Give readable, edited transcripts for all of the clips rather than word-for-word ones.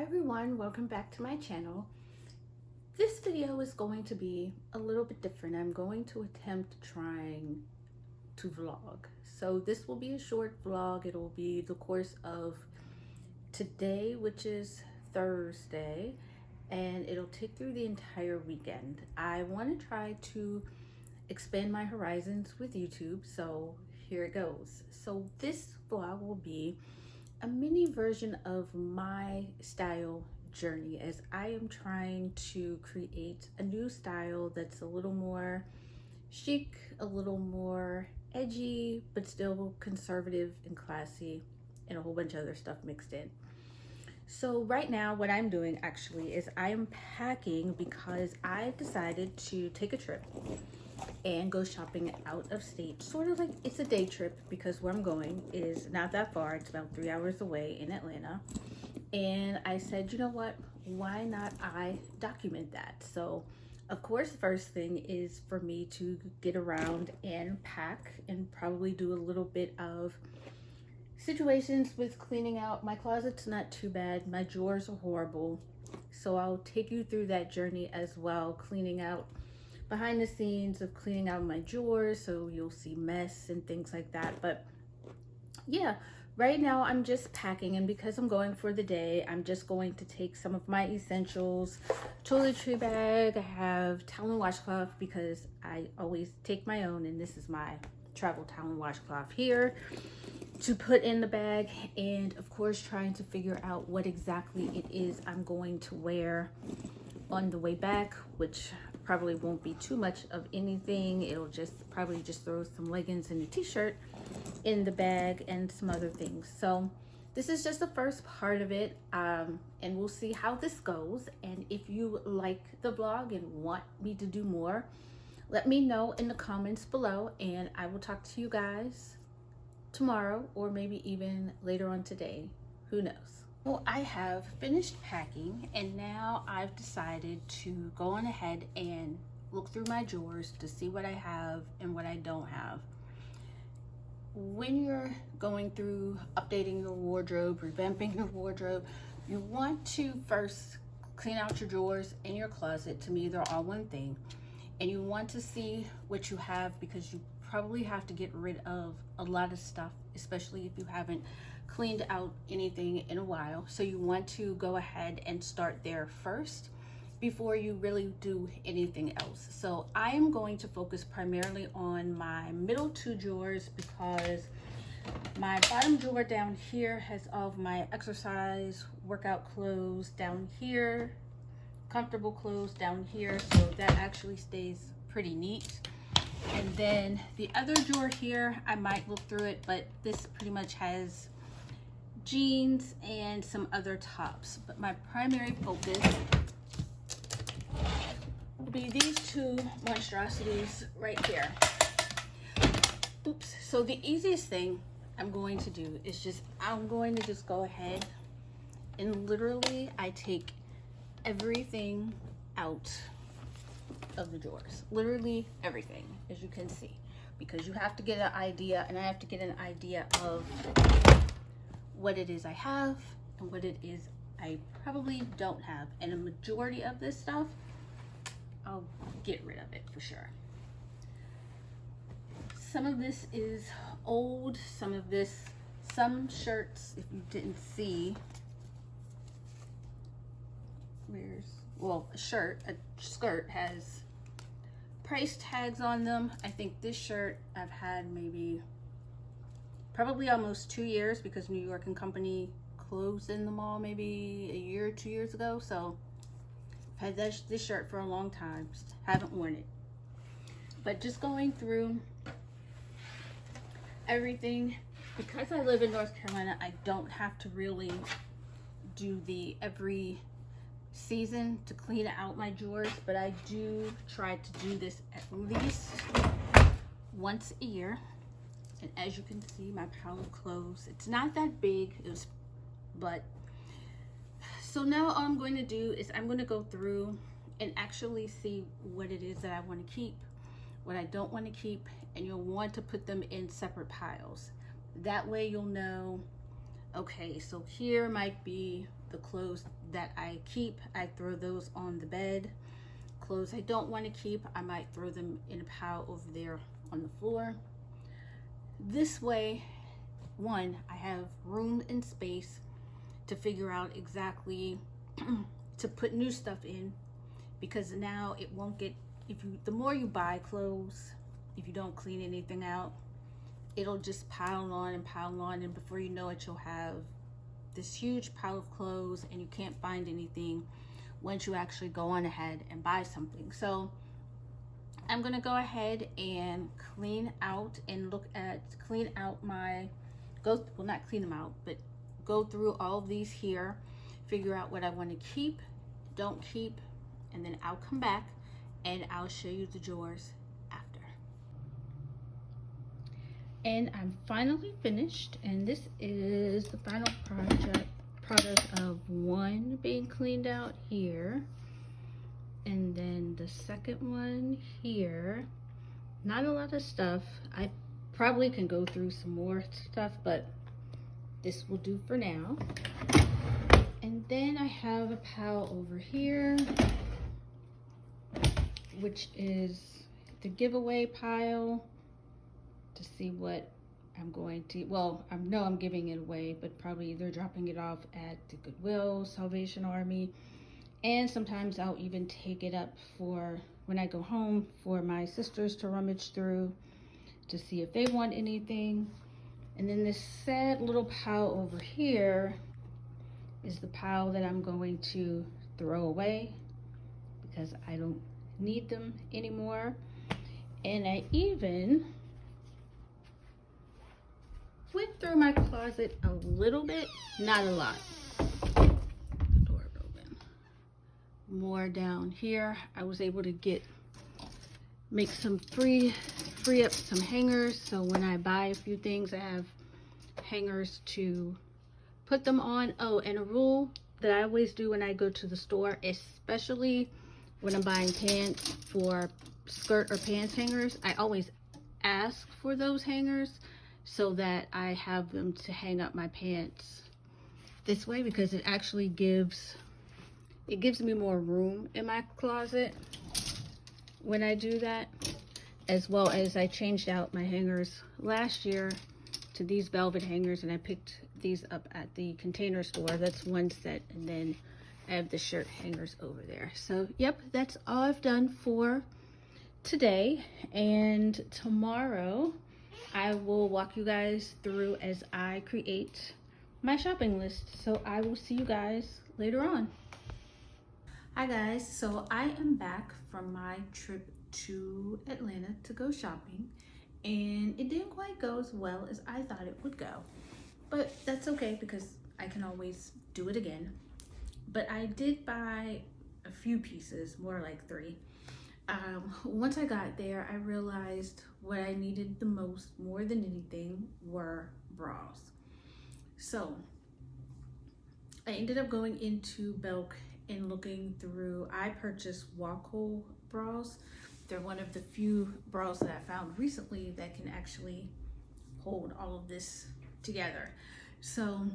everyone, welcome back to my channel. This video is going to be a little bit different. I'm going to attempt trying to vlog. So this will be a short vlog. It'll be the course of today, which is Thursday, and it'll take through the entire weekend. I want to try to expand my horizons with YouTube, so here it goes. So this vlog will be a mini version of my style journey as I am trying to create a new style that's a little more chic, a little more edgy, but still conservative and classy, and a whole bunch of other stuff mixed in. So right now what I'm doing actually is I am packing because I decided to take a trip and go shopping out of state, sort of like it's a day trip because where I'm going is not that far. It's about 3 hours away in Atlanta, and I said, you know what, why not I document that? So of course the first thing is for me to get around and pack and probably do a little bit of situations with cleaning out. My closet's not too bad, my drawers are horrible, so I'll take you through that journey as well, cleaning out behind the scenes of cleaning out my drawers, so you'll see mess and things like that. But yeah, right now I'm just packing, and because I'm going for the day, I'm just going to take some of my essentials, toiletry bag. I have towel and washcloth because I always take my own, and this is my travel towel and washcloth here to put in the bag. And of course trying to figure out what exactly it is I'm going to wear on the way back, which probably won't be too much of anything. It'll just probably just throw some leggings and a t-shirt in the bag and some other things. So this is just the first part of it, and we'll see how this goes. And if you like the vlog and want me to do more, let me know in the comments below, and I will talk to you guys tomorrow or maybe even later on today, who knows. Well, I have finished packing, and now I've decided to go on ahead and look through my drawers to see what I have and what I don't have. When you're going through updating your wardrobe, revamping your wardrobe, you want to first clean out your drawers and your closet. To me, they're all one thing. And you want to see what you have, because you probably have to get rid of a lot of stuff, especially if you haven't cleaned out anything in a while. So you want to go ahead and start there first before you really do anything else. So I am going to focus primarily on my middle two drawers, because my bottom drawer down here has all of my exercise workout clothes down here, comfortable clothes down here, so that actually stays pretty neat. And then the other drawer here, I might look through it, but this pretty much has jeans and some other tops. But my primary focus will be these two monstrosities right here. Oops. So the easiest thing I'm going to do is I'm going to just go ahead and literally I take everything out of the drawers, literally everything, as you can see, because you have to get an idea, and I have to get an idea of what it is I have and what it is I probably don't have. And a majority of this stuff, I'll get rid of it for sure. Some of this is old, some shirts, if you didn't see, a skirt has price tags on them. I think this shirt I've had probably almost 2 years, because New York and Company closed in the mall maybe a year or 2 years ago. So I've had this shirt for a long time, haven't worn it. But just going through everything, because I live in North Carolina, I don't have to really do the every season to clean out my drawers, but I do try to do this at least once a year. And as you can see, my pile of clothes, it's not that big, but so now all I'm going to do is I'm going to go through and actually see what it is that I want to keep, what I don't want to keep, and you'll want to put them in separate piles. That way you'll know, okay, so here might be The clothes that I keep, I throw those on the bed. Clothes I don't want to keep, I might throw them in a pile over there on the floor. This way, one, I have room and space to figure out exactly to put new stuff in, because now it won't get, the more you buy clothes, if you don't clean anything out, it'll just pile on, and before you know it, you'll have this huge pile of clothes and you can't find anything once you actually go on ahead and buy something. So I'm gonna go ahead and clean out my, well, not clean them out, but go through all of these here, figure out what I want to keep, don't keep, and then I'll come back and I'll show you the drawers after. And I'm finally finished, and this is the final product of one being cleaned out here, and then the second one here. Not a lot of stuff. I probably can go through some more stuff, but this will do for now. And then I have a pile over here, which is the giveaway pile, to see what I'm going to, well, I know I'm giving it away, but probably either dropping it off at the Goodwill, Salvation Army, and sometimes I'll even take it up for when I go home for my sisters to rummage through to see if they want anything. And then this sad little pile over here is the pile that I'm going to throw away because I don't need them anymore. And I even went through my closet a little bit, not a lot. The door open. More down here. I was able to make some free up some hangers, so when I buy a few things, I have hangers to put them on. Oh, and a rule that I always do when I go to the store, especially when I'm buying pants for skirt or pants hangers, I always ask for those hangers so that I have them to hang up my pants this way, because it actually gives me more room in my closet when I do that. As well as I changed out my hangers last year to these velvet hangers, and I picked these up at the Container Store. That's one set, and then I have the shirt hangers over there. So yep, that's all I've done for today, and tomorrow I will walk you guys through as I create my shopping list. So I will see you guys later on. Hi guys, so I am back from my trip to Atlanta to go shopping, and it didn't quite go as well as I thought it would go, but that's okay because I can always do it again. But I did buy a few pieces, more like 3. Once I got there, I realized what I needed the most, more than anything, were bras. So I ended up going into Belk and looking through. I purchased Wacoal bras. They're one of the few bras that I found recently that can actually hold all of this together. So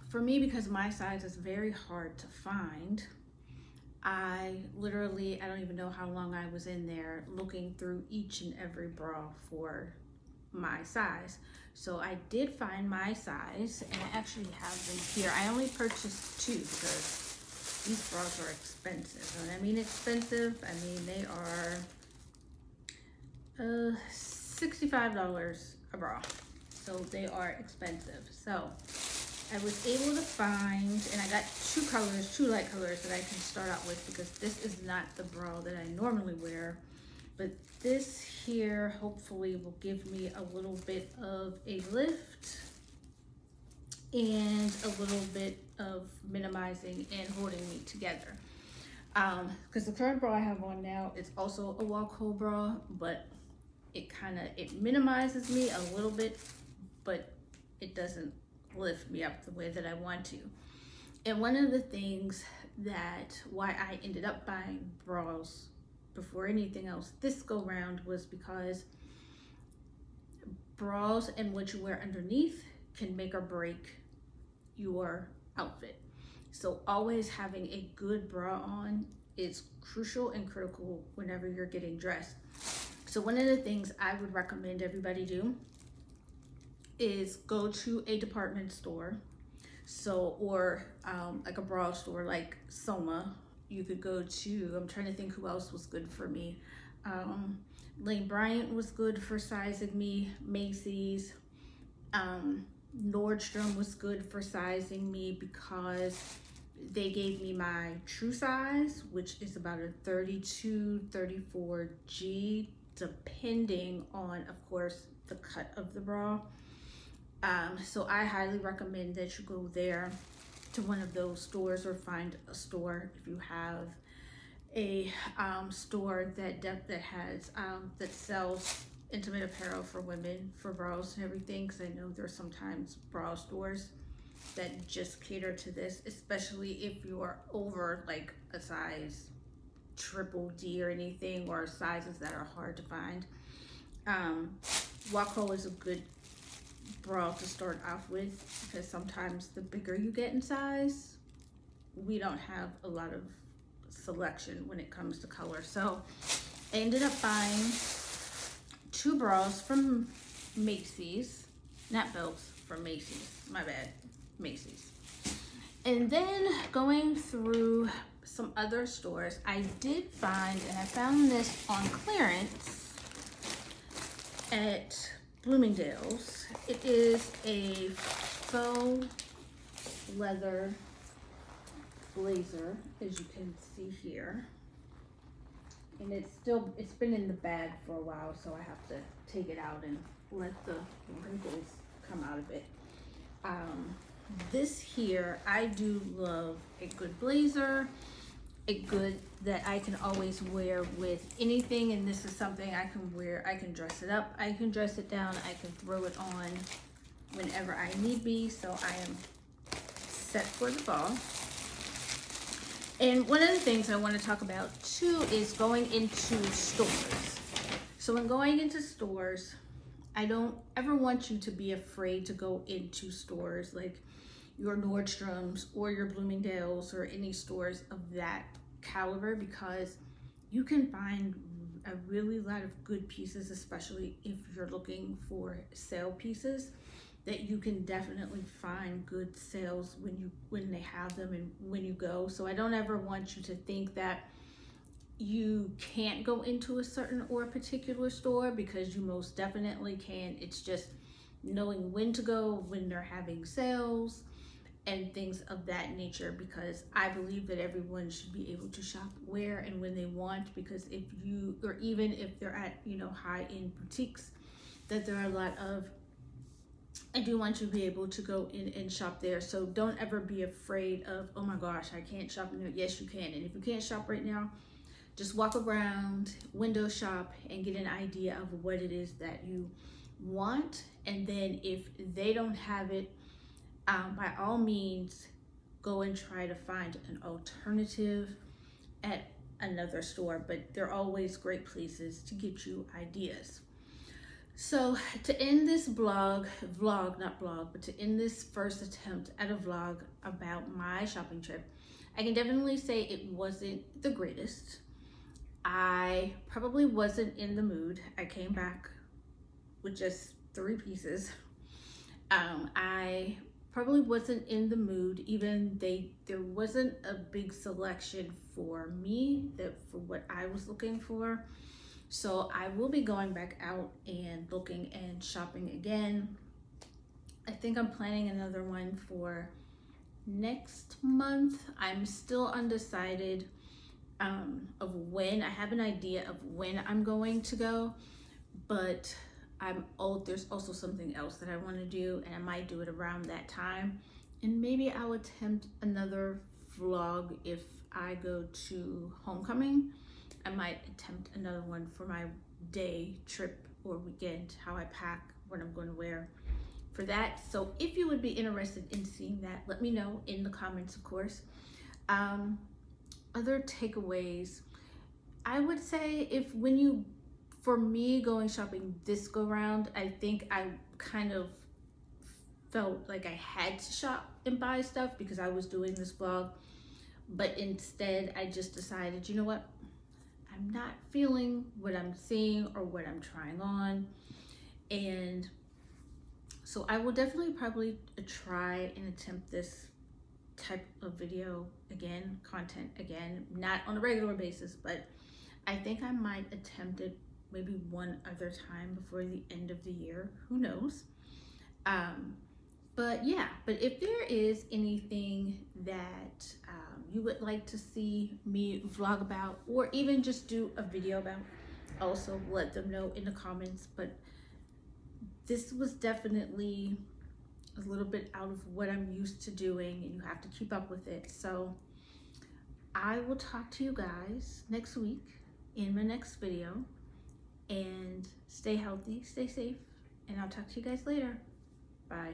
for me, because my size is very hard to find, I don't even know how long I was in there looking through each and every bra for my size. So I did find my size, and I actually have them here. I only purchased 2 because these bras are expensive. And I mean expensive, I mean they are $65 a bra. So they are expensive. So I was able to find, and I got 2 colors, 2 light colors that I can start out with, because this is not the bra that I normally wear. But this here hopefully will give me a little bit of a lift and a little bit of minimizing and holding me together. Because the current bra I have on now is also a Wacoal bra, but it minimizes me a little bit, but it doesn't lift me up the way that I want to. And one of the things why I ended up buying bras before anything else this go round was because bras and what you wear underneath can make or break your outfit. So always having a good bra on is crucial and critical whenever you're getting dressed. So one of the things I would recommend everybody do is go to a department store. So, or like a bra store like Soma. You could go to, I'm trying to think who else was good for me. Lane Bryant was good for sizing me. Macy's. Nordstrom was good for sizing me because they gave me my true size, which is about a 32, 34G, depending on, of course, the cut of the bra. So I highly recommend that you go there to one of those stores, or find a store if you have a store that has that sells intimate apparel for women, for bras and everything, because I know there's sometimes bra stores that just cater to this, especially if you're over like a size triple D or anything, or sizes that are hard to find. Waco is a good bra to start off with, because sometimes the bigger you get in size, we don't have a lot of selection when it comes to color. So I ended up buying 2 bras from Macy's, not Belks, from Macy's, my bad, Macy's. And then going through some other stores, I did find, and I found this on clearance at Bloomingdale's. It is a faux leather blazer, as you can see here. And it's been in the bag for a while, so I have to take it out and let the wrinkles come out of it. This here, I do love a good blazer, a good that I can always wear with anything, and this is something I can wear. I can dress it up, I can dress it down, I can throw it on whenever I need be, so I am set for the fall. And one of the things I want to talk about too is going into stores. So when going into stores, I don't ever want you to be afraid to go into stores like your Nordstroms or your Bloomingdale's or any stores of that caliber, because you can find a really lot of good pieces, especially if you're looking for sale pieces, that you can definitely find good sales when they have them and when you go. So I don't ever want you to think that you can't go into a certain or a particular store, because you most definitely can. It's just knowing when to go, when they're having sales and things of that nature, because I believe that everyone should be able to shop where and when they want, because if you, or even if they're at, high-end boutiques that there are a lot of, I do want you to be able to go in and shop there. So don't ever be afraid of, oh my gosh, I can't shop in there. Yes, you can. And if you can't shop right now, just walk around, window shop, and get an idea of what it is that you want. And then if they don't have it, by all means, go and try to find an alternative at another store. But they're always great places to get you ideas. So to end this but to end this first attempt at a vlog about my shopping trip, I can definitely say it wasn't the greatest. I probably wasn't in the mood. I came back with just 3 pieces. I probably wasn't in the mood. Even there wasn't a big selection for me for what I was looking for. So I will be going back out and looking and shopping again. I think I'm planning another one for next month. I'm still undecided of when. I have an idea of when I'm going to go, but there's also something else that I want to do, and I might do it around that time. And maybe I'll attempt another vlog if I go to homecoming. I might attempt another one for my day trip or weekend, how I pack, what I'm going to wear for that. So if you would be interested in seeing that, let me know in the comments, of course. Other takeaways, I would say for me going shopping this go round, I think I kind of felt like I had to shop and buy stuff because I was doing this vlog. But instead, I just decided, you know what? I'm not feeling what I'm seeing or what I'm trying on. And so I will definitely probably try and attempt this type of video again, content again, not on a regular basis, but I think I might attempt it maybe one other time before the end of the year. Who knows? But yeah, but if there is anything that you would like to see me vlog about, or even just do a video about, also let them know in the comments. But this was definitely a little bit out of what I'm used to doing, and you have to keep up with it. So I will talk to you guys next week in my next video, and stay healthy, stay safe, and I'll talk to you guys later.